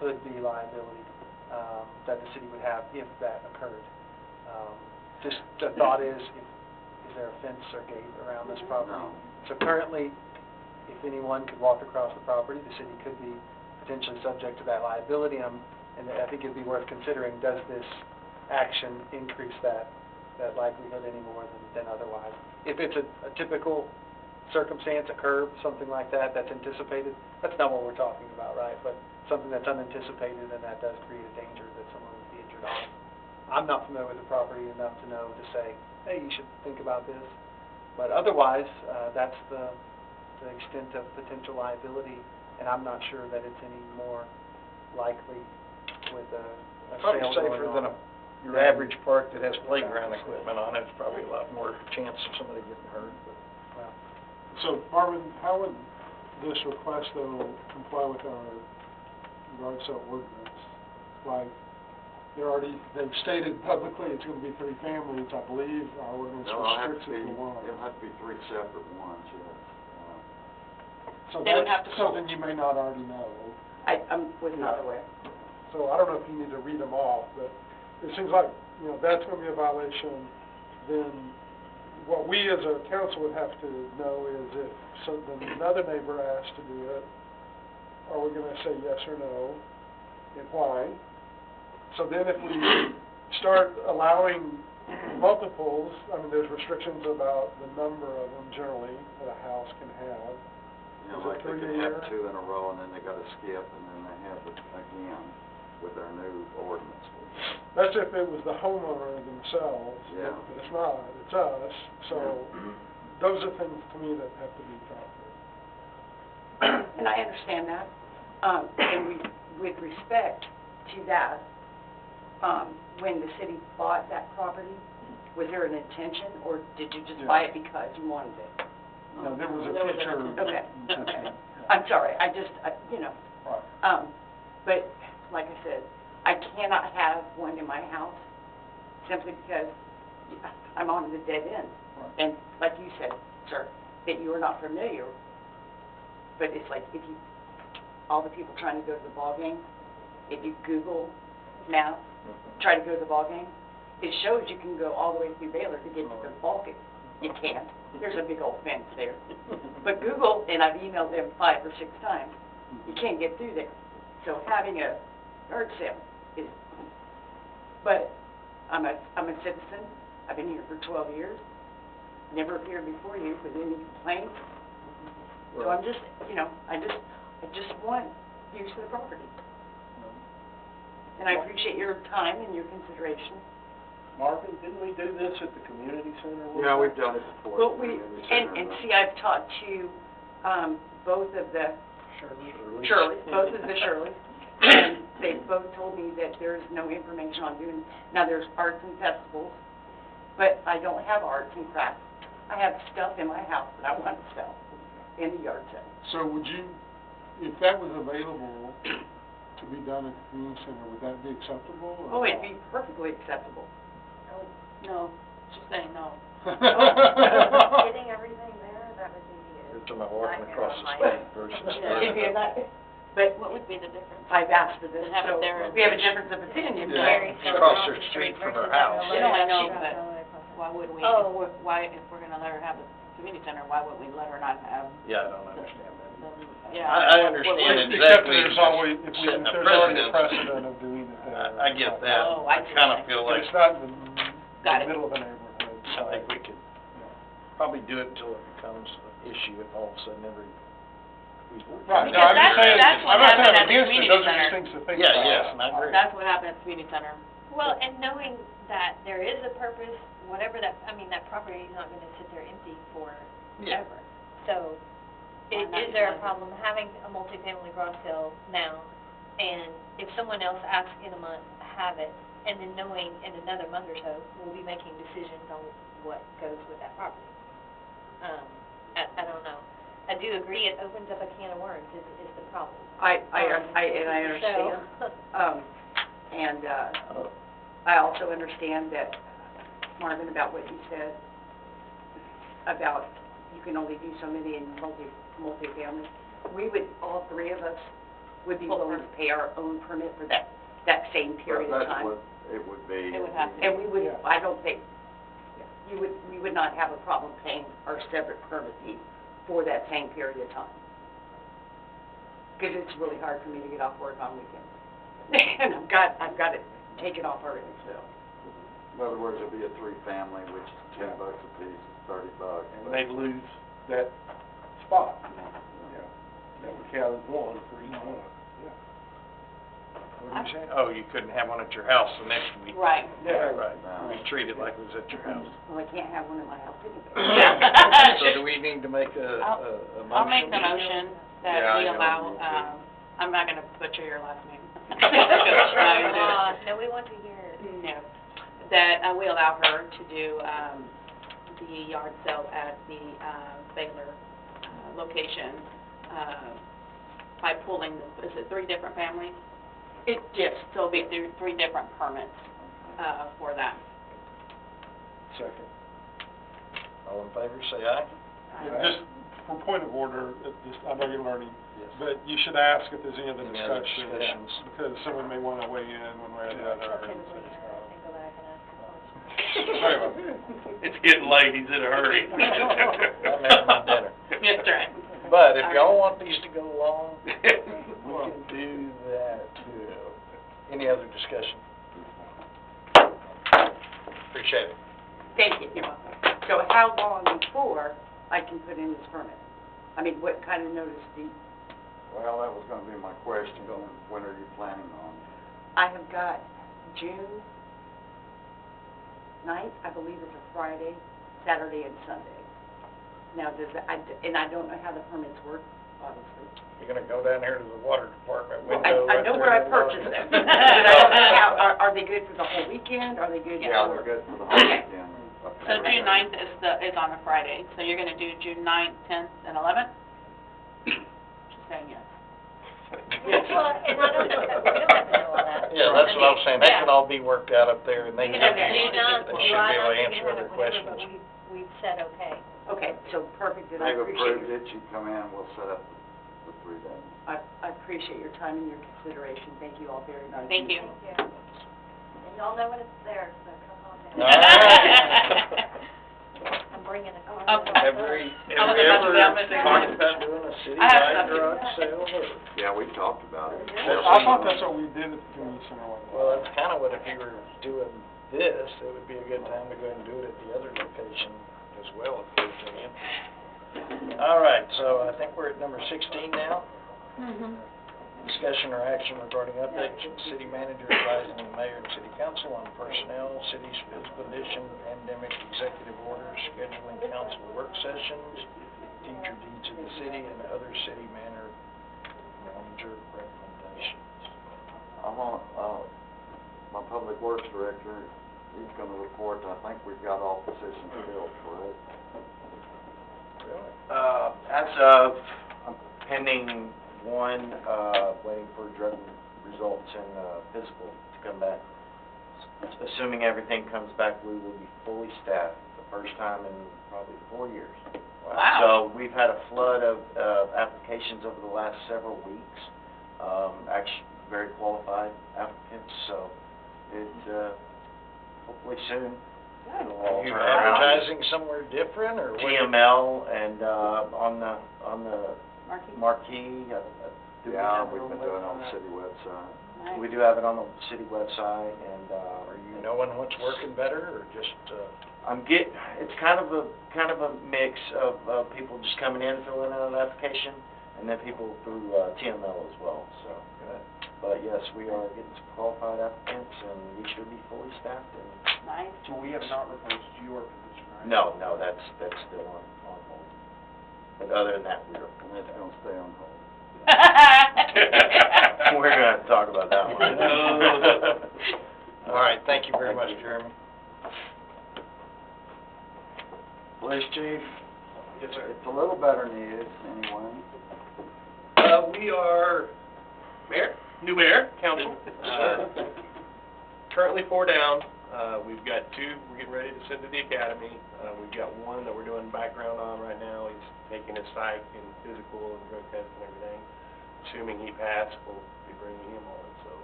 could be liability that the city would have if that occurred. Just the thought is there a fence or gate around this property? No. So currently, if anyone could walk across the property, the city could be potentially subject to that liability. And I think it'd be worth considering, does this action increase that likelihood any more than otherwise? If it's a typical circumstance, a curb, something like that, that's anticipated, that's not what we're talking about, right? But something that's unanticipated, and that does create a danger that someone would be injured on. I'm not familiar with the property enough to know to say, hey, you should think about this. But otherwise, that's the extent of potential liability, and I'm not sure that it's any more likely with a Probably sale going safer on. than your average park that has playground equipment on it. It's probably a lot more chance of somebody getting hurt. But Well, So, Marvin, how would this request, though, comply with our yard sale ordinance? Like, they've stated publicly it's going to be 3 families, I believe. Our ordinance restricts it to 1. It'll have to be 3 separate ones, yes. So They would have that's to- something you may not already know. I was not aware. So I don't know if you need to read them off, but it seems like, that's going to be a violation. Then what we as a council would have to know is then another neighbor asks to do it, are we going to say yes or no, and why? So then if we start allowing multiples, there's restrictions about the number of them generally that a house can have. You know, Is it like they 3 can a year? have 2 in a row, and then they got to skip, and then they have it again with our new ordinance. That's if it was the homeowner themselves. Yeah. But it's not, it's us. So those are things to me that have to be talked through. And I understand that. And with respect to that, when the city bought that property, was there an intention, or did you just buy it because you wanted it? No, there was a There was future an- okay, intention. okay. I'm sorry, Right. But like I said, I cannot have one in my house simply because I'm on the dead end. Right. And like you said, sir, that you are not familiar, but it's like if all the people trying to go to the ball game, if you Google now, try to go to the ball game, it shows you can go all the way through Baylor to get to the ball game. You can't. There's a big old fence there. But Google, and I've emailed them 5 or 6 times, you can't get through there. So having a yard sale is, but I'm a citizen. I've been here for 12 years. Never appeared before you with any complaints. So I'm just, I just want use of the property. And I appreciate your time and your consideration. Marvin, didn't we do this at the community center? Yeah, we've done it before. Well, and see, I've talked to both of the Shirleys, and they both told me that there's no information on doing, now there's arts and festivals, but I don't have arts and crafts. I have stuff in my house that I want to sell in the yard sale. So would you, if that was available to be done at the community center, would that be acceptable? Oh, it'd be perfectly acceptable. No, she's saying no. Getting everything there, that would be You're talking about walking nightmare across on the my state end. versus. It'd be a night, but What would be the difference? I've asked for this, To have it so there. we have a difference of opinion. Yeah. Very It's similar across off the the street from versus her house. having a No, I letter know, shop but all the way across the- Why would we, Oh. if we're gonna let her have a community center, why would we let her not have Yeah, I don't understand that. yeah. I understand Except exactly. there's always, if setting a there's already a precedent. precedent of doing it there. I get that. Oh, I see. kind of feel But like, it's not in Got the it. middle of a neighborhood. I think we could probably do it until it becomes an issue if all of a sudden Right, no, Because I'm just saying, that's what I'm not saying happened at the against it, community those are just center. things to think Yeah, about. yes, and I agree. That's what happened at the community center. Well, and knowing that there is a purpose, whatever that property is not gonna sit there empty Yeah. forever. So, Why not is there a utilize it? problem having a multifamily garage sale now, and if someone else asks in a month, have it, and then knowing in another month or so, we'll be making decisions on what goes with that property? I don't know. I do agree, it opens up a can of worms, is the problem. I understand. And I also understand that, Marvin, about what you said, about you can only do so many in multifamily. We would, all 3 of us, would be Full willing to permit. pay our own permit for that same period of That's time. what it would be. It would have to. And we would, Yeah. I don't think, we would not have a problem paying our separate permit fee for that same period of time. Because it's really hard for me to get off work on weekends. And I've got it taken off already, so. In other words, it'd be a three-family, which is $10 a piece, $30. And they'd lose That spot, Yeah. that would count as one for each one, yeah. What did you say? Oh, you couldn't have one at your house the next week. Right. Yeah. Right, No. we treat it like it was at your house. Well, I can't have one in my house anyway. So do we need to make a motion? I'll make the motion Yeah, that we I know allow, you do. I'm not gonna butcher your last name. No, we want to hear. No, that we allow her to do, the yard sale at the, Baylor, location, by pulling, is it 3 different families? Yes. So it'll be through 3 different permits, for that. Second. All in favor, say aye. And just for point of order, I know you're learning, Yes. but you should ask if there's any other Any other discussion. discussions? Because someone may want to weigh in one way or the other. Okay, we can go back and ask a question. Very well. It's getting late, he's in a hurry. I'm having my dinner. That's right. But if y'all want these to go long, we can do that too. Any other discussion? Appreciate it. Thank you. You're welcome. So how long before I can put in this permit? I mean, what kind of notice do you? Well, that was gonna be my question. When are you planning on? I have got June 9th, I believe it's a Friday, Saturday, and Sunday. Now, and I don't know how the permits work, obviously. You're gonna go down here to the water department Well, window. I right know there where I in the purchased lobby. them. But I don't know how, are they good for the whole weekend? Are they good? Yeah, for- they're good for the whole weekend. So June 9th is on a Friday, so you're gonna do June 9th, 10th, and 11th? Just saying yes. Well, and I don't know, we don't have to know all that. Yeah, that's what I was saying, that Yeah. can all be worked out up there, and they You can, can have they it, should do not, be do able I to not, you answer can have other it whenever, but questions. we've said okay. Okay, so perfect, and I They've approved appreciate, it, you come in, we'll set up the 3 days. I appreciate your time and your consideration. Thank you all very much. Thank you. Thank you. And y'all know when it's there, so come on down. All right. I'm bringing a car. Okay. Have we I was about to say, I'm missing one. talked about doing a I have citywide something. garage sale, or? Yeah, we talked about it. I thought that's what we did at the community center one day. Well, that's kind of what, if you were doing this, it would be a good time to go ahead and do it at the other location as well, if you're doing it. All right, so I think we're at number 16 now. Discussion or action regarding updates from city manager advising the mayor and city council on personnel, city's physical condition, pandemic executive orders, scheduling council work sessions, future deeds of the city, and other city manager recommendations. I'm on, my public works director, he's gonna report, I think we've got all positions filled, correct? Really? As of, I'm pending one, waiting for drug results and, physical to come back. Assuming everything comes back, we will be fully staffed, the first time in probably 4 years. Wow. So we've had a flood of, applications over the last several weeks, actually very qualified applicants, so it's, hopefully soon. It'll all Are you turn around. advertising somewhere different, or what? GML and, on the Marquis? marquee, do we Yeah, have it we've on been the doing it on the website? city website. Nice. We do have it on the city website, and, Are you knowing what's working better, or just, it's kind of a mix of, people just coming in, filling out an application, and then people through, TML as well, so. But yes, we are getting some qualified applicants, and we should be fully staffed, and, Nice. So we have not replaced your position, right? no, that's still on hold. But other than that, we're. And it's gonna stay on hold. We're gonna have to talk about that one. all right, thank you very much, Jeremy. Police chief? Yes, sir. It's a little better news, anyway. We are, new mayor, council, currently 4 down. We've got 2 we're getting ready to send to the academy. We've got 1 that we're doing background on right now. He's taking his psych and physical and drug test and everything. assuming he passed, we'll be bringing him on, so.